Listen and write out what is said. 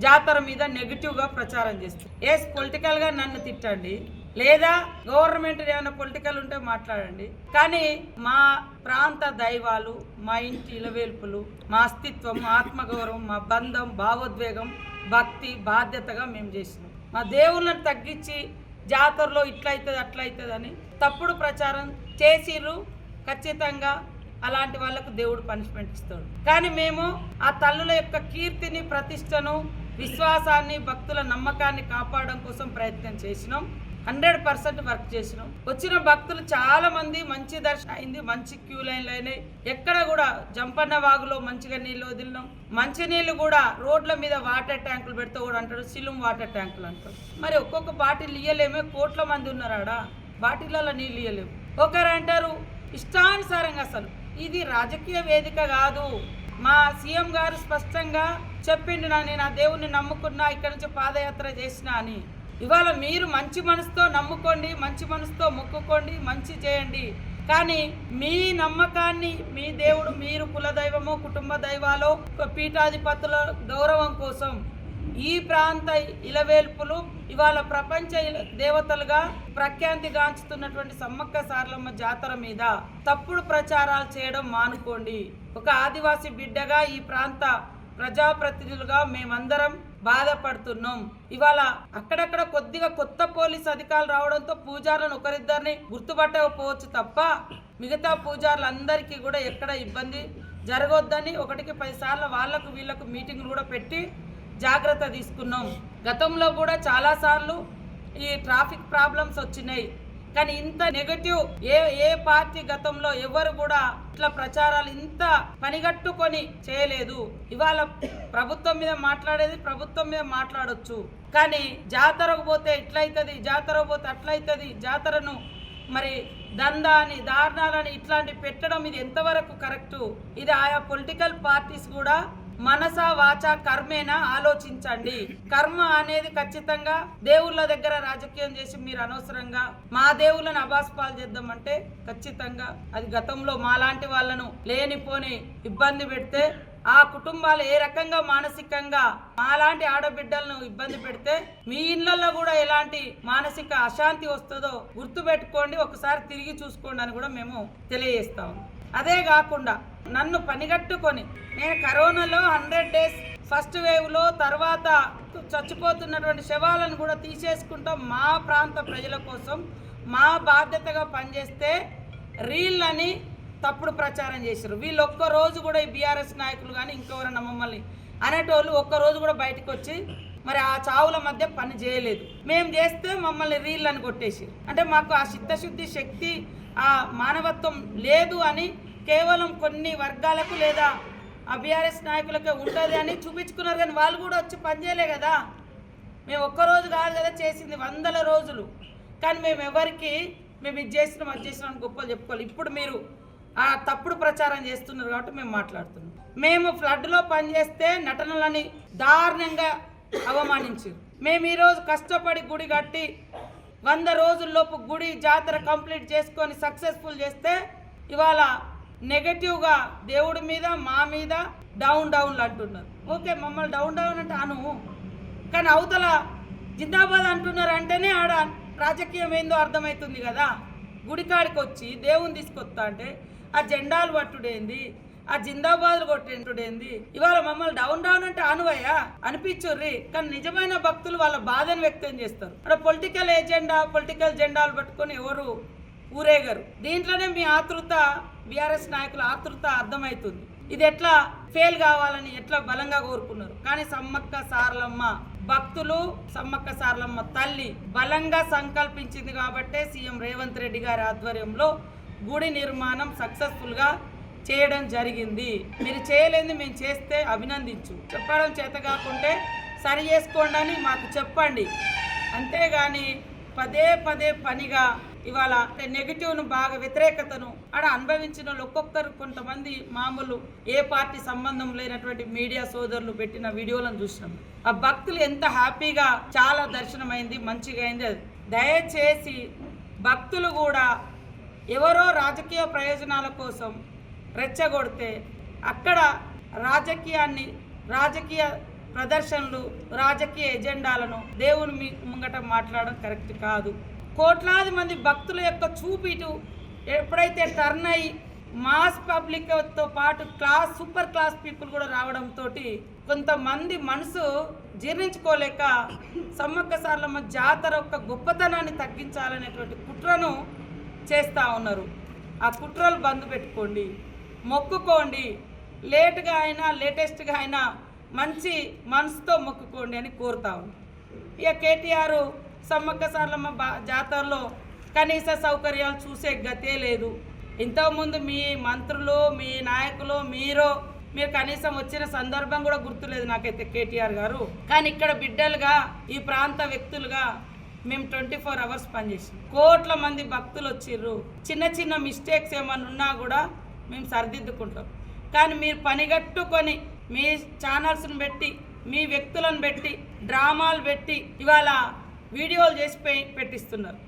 జాతర మీద నెగిటివ్గా ప్రచారం చేస్తారు. పొలిటికల్గా నన్ను తిట్టండి, లేదా గవర్నమెంట్ ఏమైనా పొలిటికల్ ఉంటే మాట్లాడండి, కానీ మా ప్రాంత దైవాలు, మా ఇంటి ఇలవేల్పులు, మా అస్తిత్వం, ఆత్మగౌరవం, మా బంధం, భావోద్వేగం, భక్తి, బాధ్యతగా మేము చేసినాం. మా దేవుళ్ళని తగ్గించి జాతరలో ఇట్లయితుంది అట్లయితుంది అని తప్పుడు ప్రచారం చేసిర్రు. ఖచ్చితంగా అలాంటి వాళ్ళకు దేవుడు పనిష్మెంట్ ఇస్తాడు. కానీ మేము ఆ తల్లుల యొక్క కీర్తిని, ప్రతిష్టను, విశ్వాసాన్ని, భక్తుల నమ్మకాన్ని కాపాడడం కోసం ప్రయత్నం చేసినాం. 100% వర్క్ చేసినాం. వచ్చిన భక్తులు చాలా మంది, మంచి దర్శనం అయింది, మంచి క్యూ లైన్లు అయినాయి. ఎక్కడ కూడా జంపన్న వాగులో మంచిగా నీళ్ళు వదిలినాం. మంచి నీళ్ళు కూడా రోడ్ల మీద వాటర్ ట్యాంకులు పెడితే కూడా అంటాడు సిలుం వాటర్ ట్యాంకులు అంటాడు. మరి ఒక్కొక్క బాటిల్ ఇయ్యలేమే, కోట్ల మంది ఉన్నారాడా, బాటిళ్ళలో నీళ్ళు ఇయ్యలేము. ఒకరు అంటారు ఇష్టానుసారంగా. అసలు ఇది రాజకీయ వేదిక కాదు. మా సీఎం గారు స్పష్టంగా చెప్పిండు, నేను ఆ దేవుణ్ణి నమ్ముకున్నా, ఇక్కడ నుంచి పాదయాత్ర చేసిన అని. ఇవాళ మీరు మంచి మనసుతో నమ్ముకోండి, మంచి మనసుతో మొక్కుకోండి, మంచి చేయండి. కానీ మీ నమ్మకాన్ని, మీ దేవుడు, మీరు కులదైవమో కుటుంబ దైవాలో పీఠాధిపతుల గౌరవం కోసం ఈ ప్రాంత ఇలవేల్పులు ఇవాళ ప్రపంచ దేవతలుగా ప్రఖ్యాతిగాంచుతున్నటువంటి సమ్మక్క సారలమ్మ జాతర మీద తప్పుడు ప్రచారాలు చేయడం మానుకోండి. ఒక ఆదివాసీ బిడ్డగా, ఈ ప్రాంత ప్రజాప్రతినిధులుగా మేమందరం బాధపడుతున్నాం. ఇవాళ అక్కడక్కడ కొద్దిగా కొత్త పోలీస్ అధికారులు రావడంతో పూజారులను ఒకరిద్దరిని గుర్తుపట్టకపోవచ్చు తప్ప మిగతా పూజారులందరికీ కూడా ఎక్కడ ఇబ్బంది జరగొద్దని 1కి 10 సార్లు వాళ్ళకు వీళ్ళకు మీటింగ్లు కూడా పెట్టి జాగ్రత్త తీసుకున్నాం. గతంలో కూడా చాలాసార్లు ఈ ట్రాఫిక్ ప్రాబ్లమ్స్ వచ్చినాయి. కానీ ఇంత నెగటివ్ ఏ పార్టీ గతంలో ఎవరు కూడా ఇట్లా ప్రచారాలు ఇంత పనిగట్టుకొని చేయలేదు. ఇవాళ ప్రభుత్వం మీద మాట్లాడేది ప్రభుత్వం మీద మాట్లాడొచ్చు, కానీ జాతరకు పోతే ఇట్లయితుంది, జాతరకు పోతే అట్లయితుంది, జాతరను మరి దందాని, దారుణాలని ఇట్లాంటి పెట్టడం ఇది ఎంతవరకు కరెక్టు? ఇది ఆయా పొలిటికల్ పార్టీస్ కూడా మనసా వాచా కర్మేనా ఆలోచించండి. కర్మ అనేది ఖచ్చితంగా దేవుళ్ళ దగ్గర రాజకీయం చేసి మీరు అనవసరంగా మా దేవుళ్ళని అబాస్పాలు చేద్దామంటే ఖచ్చితంగా అది గతంలో మాలాంటి వాళ్ళను లేనిపోని ఇబ్బంది పెడితే, ఆ కుటుంబాలు ఏ రకంగా మానసికంగా మాలాంటి ఆడబిడ్డలను ఇబ్బంది పెడితే మీ ఇళ్లలో కూడా ఎలాంటి మానసిక అశాంతి వస్తుందో గుర్తుపెట్టుకోండి, ఒకసారి తిరిగి చూసుకోండి అని కూడా మేము తెలియజేస్తాము. అదే కాకుండా నన్ను పనిగట్టుకొని నేను కరోనాలో 100 days ఫస్ట్ వేవ్లో తర్వాత చచ్చిపోతున్నటువంటి శవాలను కూడా తీసేసుకుంటాం మా ప్రాంత ప్రజల కోసం, మా బాధ్యతగా పనిచేస్తే రీల్ అని తప్పుడు ప్రచారం చేశారు. వీళ్ళు ఒక్కరోజు కూడా ఈ బీఆర్ఎస్ నాయకులు కానీ ఇంకెవరన్నా మమ్మల్ని అనేటోళ్ళు ఒక్కరోజు కూడా బయటకు వచ్చి మరి ఆ చావుల మధ్య పని చేయలేదు. మేము చేస్తే మమ్మల్ని రీల్ అని కొట్టేసి, అంటే మాకు ఆ చిత్తశుద్ధి, శక్తి, ఆ మానవత్వం లేదు అని కేవలం కొన్ని వర్గాలకు లేదా ఆ బీఆర్ఎస్ నాయకులకే ఉంటుంది అని చూపించుకున్నారు. కానీ వాళ్ళు కూడా వచ్చి పనిచేయలే కదా. మేము ఒక్కరోజు కాదు కదా చేసింది, 100 రోజులు. కానీ మేము ఎవరికి మేము ఇది చేసినాం అది చేసినాం అని గొప్పలు చెప్పుకోవాలి. ఇప్పుడు మీరు ఆ తప్పుడు ప్రచారం చేస్తున్నారు కాబట్టి మేము మాట్లాడుతున్నాం. మేము ఫ్లడ్లో పనిచేస్తే నటనలని దారుణంగా అవమానించారు. మేము ఈరోజు కష్టపడి గుడి కట్టి 100 రోజుల్లోపు గుడి జాతర కంప్లీట్ చేసుకొని సక్సెస్ఫుల్ చేస్తే ఇవాళ నెగటివ్గా దేవుడి మీద, మా మీద డౌన్లు అంటున్నారు. ఓకే, మమ్మల్ని డౌన్ అంటే అను, కానీ అవతల జిందాబాద్ అంటున్నారు అంటేనే ఆడ రాజకీయం ఏందో అర్థమవుతుంది కదా. గుడికాడికి వచ్చి దేవుని తీసుకొస్తా అంటే ఆ జెండాలు పట్టుడేంది, ఆ జిందాబాదులు కొట్టేంటుడేంది. ఇవాళ మమ్మల్ని డౌన్ అంటే అనువయ్యా అనిపించుర్రి, కానీ నిజమైన భక్తులు వాళ్ళ బాధను వ్యక్తం చేస్తారు. అక్కడ పొలిటికల్ జెండాలు పట్టుకొని ఎవరు ఊరేగరు. దీంట్లోనే మీ ఆతృత, బీఆర్ఎస్ నాయకుల ఆతృత అర్థమవుతుంది. ఇది ఎట్లా ఫెయిల్ కావాలని ఎట్లా బలంగా కోరుకున్నారు. కానీ సమ్మక్క సారలమ్మ భక్తులు, సమ్మక్క సారలమ్మ తల్లి బలంగా సంకల్పించింది కాబట్టే సీఎం రేవంత్ రెడ్డి గారి ఆధ్వర్యంలో గుడి నిర్మాణం సక్సెస్ఫుల్గా చేయడం జరిగింది. మీరు చేయలేని మేము చేస్తే అభినందించు, చెప్పడం చేత కాకుంటే సరి చేసుకోండి అని మాకు చెప్పండి. అంతేగాని పదే పనిగా ఇవాళ నెగిటివ్ను బాగా వ్యతిరేకతను ఆడ అనుభవించిన వాళ్ళు ఒక్కొక్కరు కొంతమంది మామూలు ఏ పార్టీ సంబంధం లేనటువంటి మీడియా సోదరులు పెట్టిన వీడియోలను చూసినాం. ఆ భక్తులు ఎంత హ్యాపీగా చాలా దర్శనమైంది, మంచిగా అయింది. దయచేసి భక్తులు కూడా ఎవరో రాజకీయ ప్రయోజనాల కోసం రెచ్చగొడితే అక్కడ రాజకీయ ప్రదర్శనలు, రాజకీయ ఎజెండాలను దేవుని ముంగట మాట్లాడడం కరెక్ట్ కాదు. కోట్లాది మంది భక్తుల యొక్క చూపిటు ఎప్పుడైతే టర్న్ అయ్యి మాస్ పబ్లిక్తో పాటు సూపర్ క్లాస్ పీపుల్ కూడా రావడంతో కొంతమంది మనసు జీర్ణించుకోలేక సమ్మక్క సారలమ్మ జాతర యొక్క గొప్పతనాన్ని తగ్గించాలనేటువంటి కుట్రను చేస్తూ ఉన్నారు. ఆ కుట్రలు బంద్ పెట్టుకోండి, మొక్కుకోండి, లేట్గా అయినా లేటెస్ట్గా అయినా మంచి మనసుతో మొక్కుకోండి అని కోరుతా ఉన్నాం. ఇక కేటీఆర్ సమ్మక్క సారలమ్మ జాతరలో కనీస సౌకర్యాలు చూసే గతే లేదు. ఇంతకుముందు మీ మంత్రులు, మీ నాయకులు, మీరు కనీసం వచ్చిన సందర్భం కూడా గుర్తులేదు నాకైతే కేటీఆర్ గారు. కానీ ఇక్కడ బిడ్డలుగా, ఈ ప్రాంత వ్యక్తులుగా మేము 24 hours పనిచేసాం. కోట్ల మంది భక్తులు వచ్చిర్రు. చిన్న చిన్న మిస్టేక్స్ ఏమైనా ఉన్నా కూడా మేము సరిదిద్దుకుంటాం. కానీ మీరు పనిగట్టుకొని మీ ఛానల్స్ని పెట్టి, మీ వ్యక్తులను పెట్టి, డ్రామాలు పెట్టి ఇవాళ వీడియోలు చేసి పెట్టిస్తున్నారు.